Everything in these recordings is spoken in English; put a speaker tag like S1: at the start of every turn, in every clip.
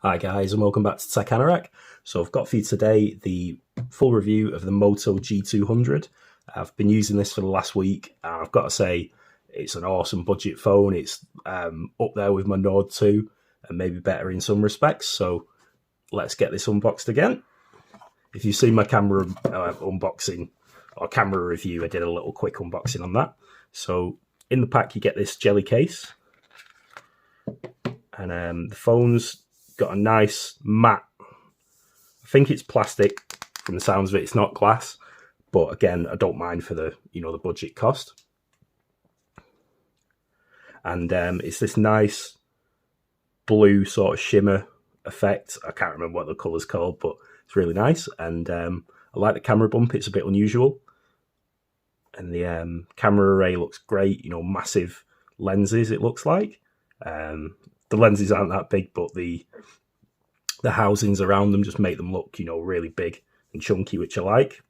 S1: Hi guys, and welcome back to Tech Anorak. So I've got for you today the full review of the Moto G200. I've been using this for the last week, and I've got to say it's an awesome budget phone. It's up there with my Nord 2 and maybe better in some respects. So let's get this unboxed again. If you've seen my camera unboxing or camera review, I did a little quick unboxing on that. So in the pack you get this jelly case, and the phone's got a nice matte, I think it's plastic from the sounds of it. It's not glass, but again, I don't mind for the the budget cost. And it's this nice blue sort of shimmer effect. I can't remember what the colour's called, but it's really nice. And I like the camera bump. It's a bit unusual. And the camera array looks great. Massive lenses, it looks like. The lenses aren't that big, but the housings around them just make them look, really big and chunky, which I like.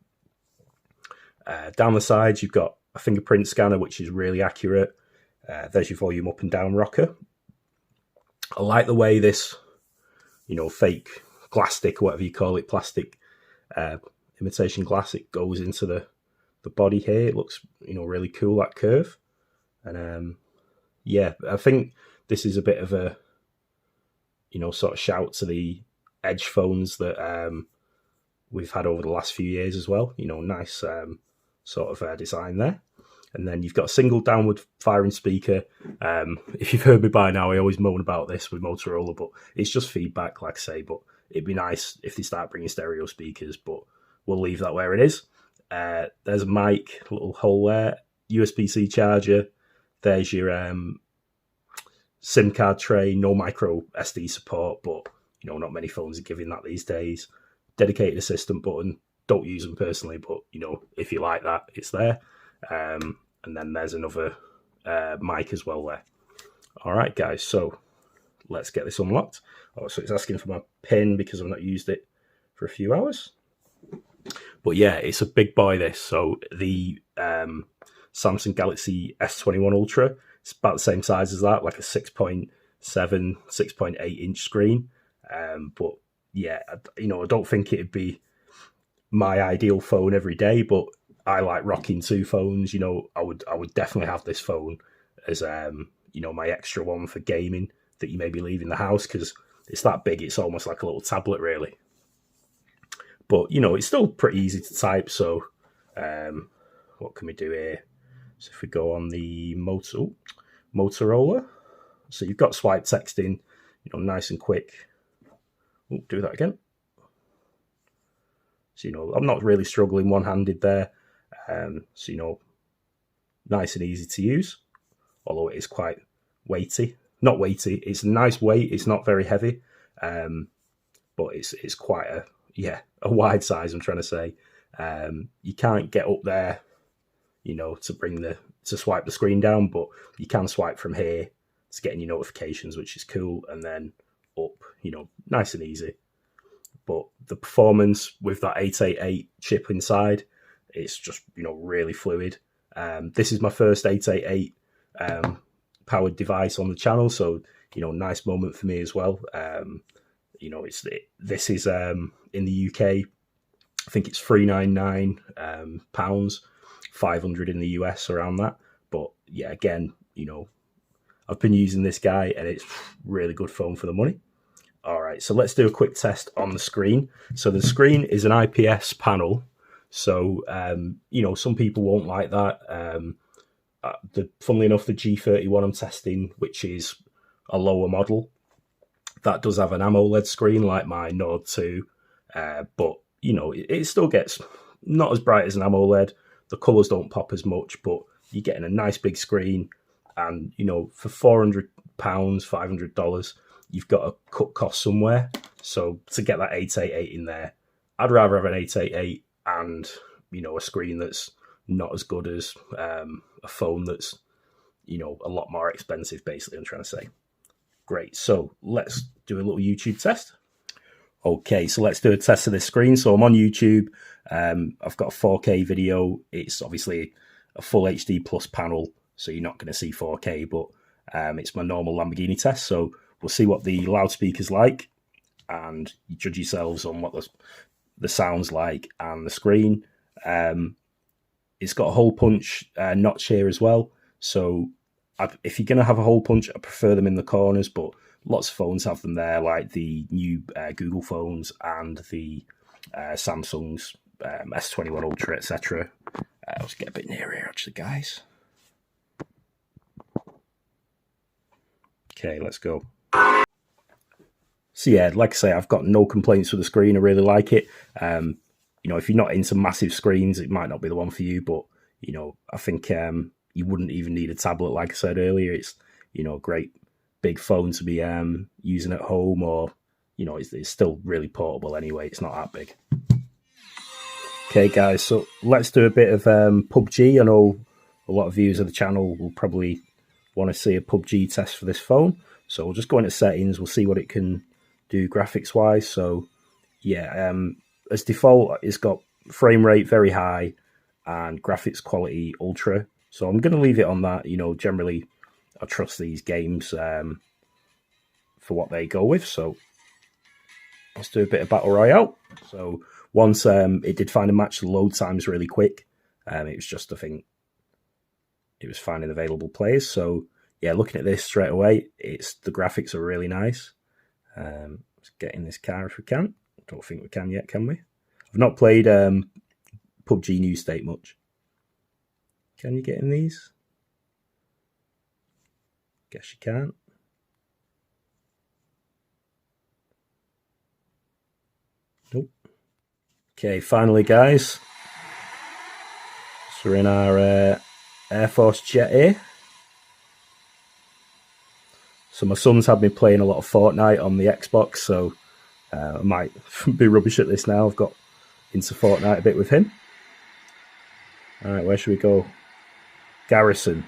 S1: Down the sides, you've got a fingerprint scanner, which is really accurate. There's your volume up and down rocker. I like the way this, fake glass stick, whatever you call it, plastic imitation glass, it goes into the body here. It looks, really cool, that curve. And yeah, I think this is a bit of a, sort of shout to the Edge phones that we've had over the last few years as well. Nice sort of design there. And then you've got a single downward firing speaker. If you've heard me by now, I always moan about this with Motorola, but it's just feedback, like I say. But it'd be nice if they start bringing stereo speakers, but we'll leave that where it is. There's a mic, a little hole there, USB-C charger. There's your SIM card tray, no micro SD support, but not many phones are giving that these days. Dedicated assistant button, don't use them personally, but if you like that, it's there. And then there's another mic as well there. All right, guys, so let's get this unlocked. Oh, so it's asking for my PIN because I've not used it for a few hours. But yeah, it's a big boy, this. So the Samsung Galaxy S21 Ultra, it's about the same size as that, like a 6.7, 6.8 inch screen. But yeah, I don't think it'd be my ideal phone every day, but I like rocking two phones. I would definitely have this phone as my extra one for gaming that you may be leaving the house, because it's that big. It's almost like a little tablet, really. But it's still pretty easy to type. So what can we do here? So if we go on the Motorola, so you've got swipe texting, nice and quick. Oh, do that again. So I'm not really struggling one-handed there. So nice and easy to use, although it is quite weighty. Not weighty, it's a nice weight. It's not very heavy, but it's quite a wide size. I'm trying to say, you can't get up there, to swipe the screen down, but you can swipe from here to getting your notifications, which is cool, and then up, nice and easy. But the performance with that 888 chip inside, it's just, really fluid. This is my first 888 powered device on the channel, so, nice moment for me as well. This is in the UK, I think it's £399, £500 in the US, around that. But yeah, again, I've been using this guy, and it's really good phone for the money. All right, so let's do a quick test on the screen. So the screen is an IPS panel. So, some people won't like that. Funnily enough, the G31 I'm testing, which is a lower model, that does have an AMOLED screen like my Nord 2. But, it still gets not as bright as an AMOLED. The colours don't pop as much, but you're getting a nice big screen. And, for £400, $500, you've got to cut costs somewhere. So to get that 888 in there, I'd rather have an 888 and, a screen that's not as good as a phone that's, a lot more expensive, basically, I'm trying to say. Great, so let's do a little YouTube test. Okay, so let's do a test of this screen. So I'm on YouTube. I've got a 4K video. It's obviously a full HD plus panel, so you're not going to see 4K, but it's my normal Lamborghini test. So we'll see what the loudspeaker's like. and you judge yourselves on what the sound's like and the screen. It's got a hole punch notch here as well. So if you're going to have a hole punch, I prefer them in the corners, but lots of phones have them there, like the new Google phones and the Samsung's S21 Ultra, etc. Let's get a bit nearer here, actually, guys. Okay, let's go. So yeah, like I say, I've got no complaints with the screen. I really like it. You know, if you're not into massive screens, it might not be the one for you, but, you know, I think you wouldn't even need a tablet, like I said earlier. It's, you know, a great big phone to be using at home, or, you know, it's still really portable anyway. It's not that big. Okay, guys, so let's do a bit of PUBG. I know a lot of viewers of the channel will probably want to see a PUBG test for this phone. So we'll just go into settings. We'll see what it can do graphics-wise. So, yeah, as default, it's got frame rate very high and graphics quality ultra. So I'm going to leave it on that. You know, generally, I trust these games for what they go with. So let's do a bit of Battle Royale. So once it did find a match, the load time's really quick. It was just, I think, it was finding available players. So yeah, looking at this straight away, the graphics are really nice. Let's get in this car if we can. Don't think we can yet, can we? I've not played PUBG New State much. Can you get in these? Guess you can't. Nope. Okay, finally, guys. So we're in our Air Force jet here. So my son's had me playing a lot of Fortnite on the Xbox, so I might be rubbish at this now. I've got into Fortnite a bit with him. All right, where should we go? Garrison.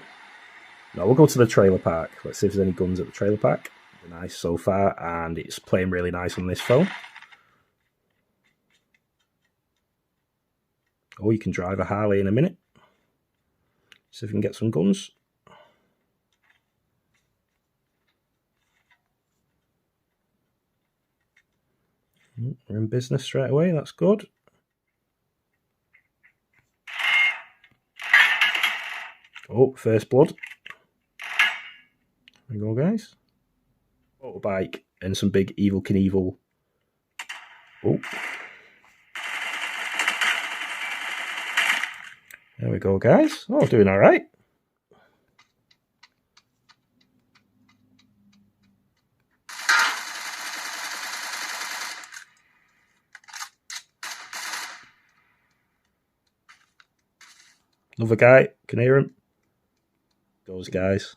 S1: No, we'll go to the trailer park. Let's see if there's any guns at the trailer park. They're nice so far, and it's playing really nice on this phone. Oh, you can drive a Harley in a minute. See if we can get some guns. We're in business straight away. That's good. Oh, first blood. There we go, guys. Motorbike and some big Evil Knievel. Oh. There we go, guys. Oh, doing all right. Another guy. Can hear him. Those guys.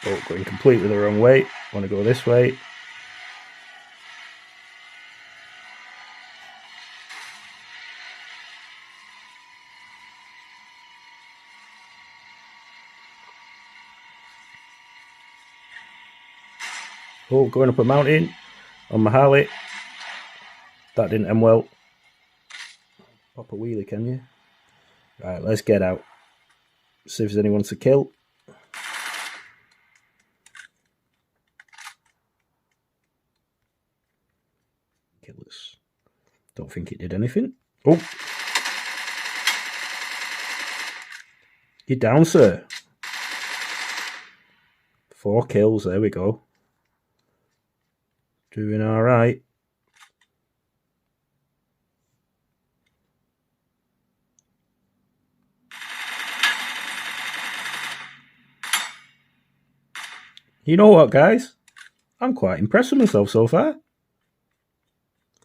S1: Oh, going completely the wrong way. Want to go this way. Oh, going up a mountain on my Harley. That didn't end well. Pop a wheelie, can you? Right, let's get out. See if there's anyone to kill. Killers. Don't think it did anything. Oh. You're down, sir. 4 kills. There we go. Doing all right. You know what, guys? I'm quite impressed with myself so far.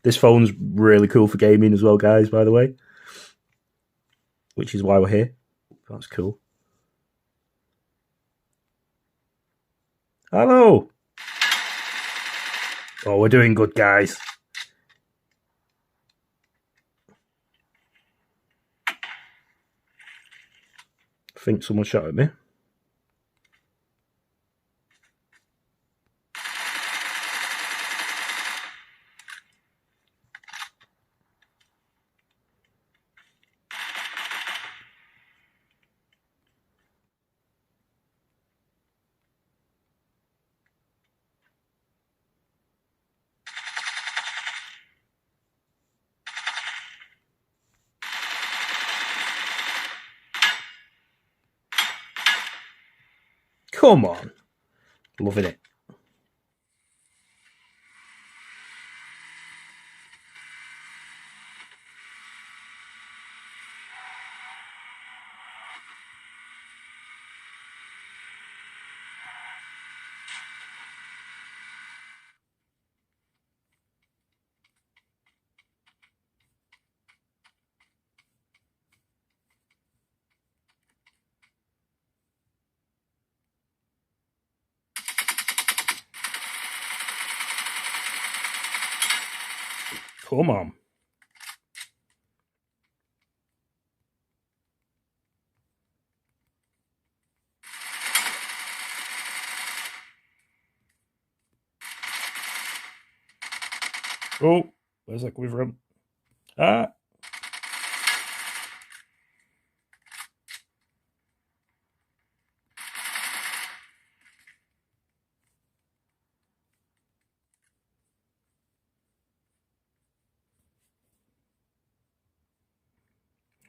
S1: This phone's really cool for gaming as well, guys, by the way. Which is why we're here. That's cool. Hello. Oh, we're doing good, guys. think someone shot at me. Come on. Loving it. Come on. Oh, where's that coming from? Ah.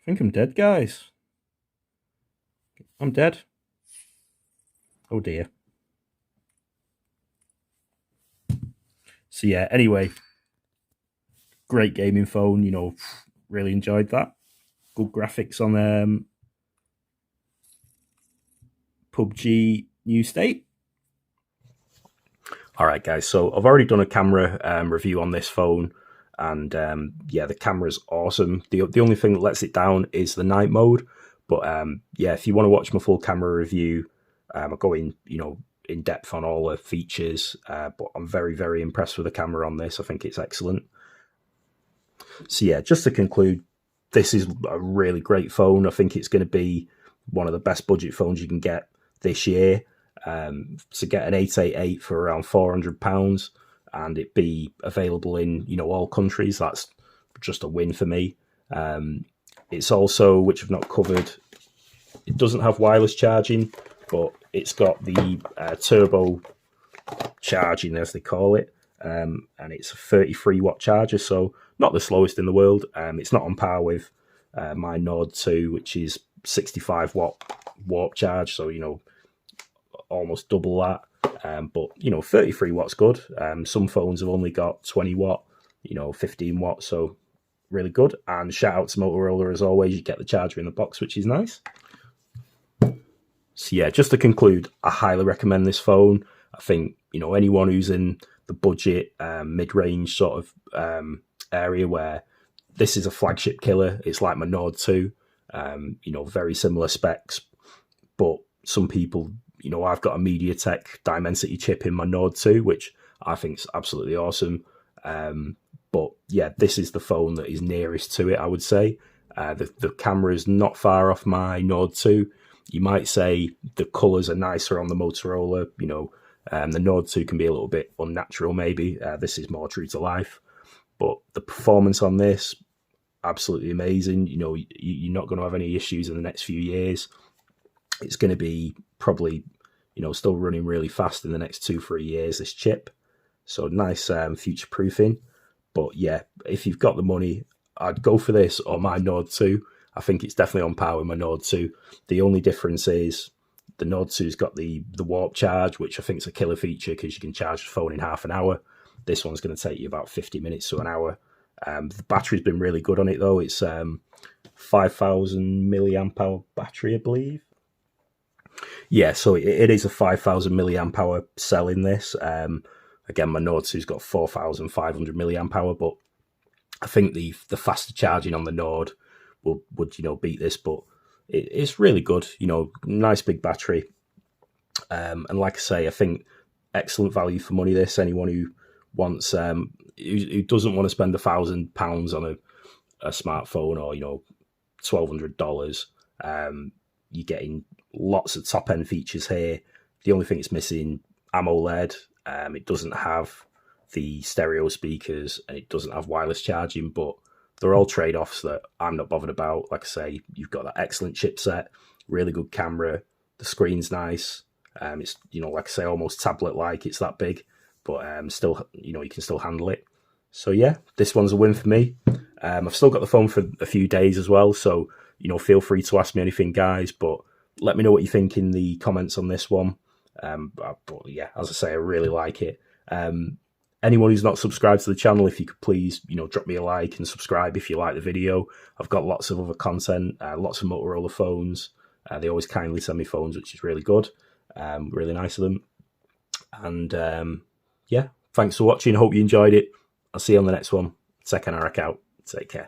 S1: I think I'm dead, guys. I'm dead. Oh dear. So yeah, anyway, great gaming phone, you know, really enjoyed that. Good graphics on PUBG New State. All right, guys, so I've already done a camera review on this phone, and yeah, the camera's awesome. The only thing that lets it down is the night mode, but yeah, if you want to watch my full camera review, I'll go in, you know, in depth on all the features, but I'm very, very impressed with the camera on this. I think it's excellent. So yeah, just to conclude, this is a really great phone. I think it's going to be one of the best budget phones you can get this year. To get an 888 for around £400 and it be available in, you know, all countries, that's just a win for me. It's also, which I've not covered, it doesn't have wireless charging, but it's got the turbo charging, as they call it, and it's a 33 watt charger, so not the slowest in the world. It's not on par with my Nord 2, which is 65 watt warp charge, so, you know, almost double that. But, you know, 33 watts good. Some phones have only got 20 watt, you know, 15 watts, so really good. And shout out to Motorola as always, you get the charger in the box, which is nice. So yeah, just to conclude, I highly recommend this phone. I think, you know, anyone who's in the budget, mid-range sort of area where this is a flagship killer, it's like my Nord 2, you know, very similar specs, but some people, you know, I've got a MediaTek Dimensity chip in my Nord 2, which I think is absolutely awesome. But yeah, this is the phone that is nearest to it, I would say. The camera is not far off my Nord 2. You might say the colours are nicer on the Motorola, you know, the Nord 2 can be a little bit unnatural maybe. This is more true to life. But the performance on this, absolutely amazing. You know, you're not going to have any issues in the next few years. It's going to be probably, you know, still running really fast in the next 2-3 years, this chip. So nice future proofing. But yeah, if you've got the money, I'd go for this or my Nord 2. I think it's definitely on par with my Nord 2. The only difference is the Nord 2's got the warp charge, which I think is a killer feature because you can charge the phone in half an hour. This one's going to take you about 50 minutes to an hour. The battery's been really good on it though. It's 5,000 milliamp hour battery, I believe. Yeah, so it is a 5,000 milliamp hour cell in this. Again, my Nord 2's got 4,500 milliamp hour, but I think the faster charging on the Nord would you know, beat this, but it's really good. You know, nice big battery. And like I say, I think excellent value for money. This, anyone who wants, who doesn't want to spend £1,000 on a smartphone or, you know, $1,200, you're getting lots of top end features here. The only thing it's missing, AMOLED. It doesn't have the stereo speakers, and it doesn't have wireless charging, but they're all trade-offs that I'm not bothered about. Like I say, you've got that excellent chipset, really good camera, the screen's nice. It's, like I say, almost tablet-like. It's that big, but still, you can still handle it. So yeah, this one's a win for me. I've still got the phone for a few days as well, so feel free to ask me anything, guys. But let me know what you think in the comments on this one. But yeah, as I say, I really like it. Anyone who's not subscribed to the channel, if you could please, drop me a like and subscribe if you like the video. I've got lots of other content, lots of Motorola phones. They always kindly send me phones, which is really good. Really nice of them. And yeah, thanks for watching. Hope you enjoyed it. I'll see you on the next one. Anorak out. Take care.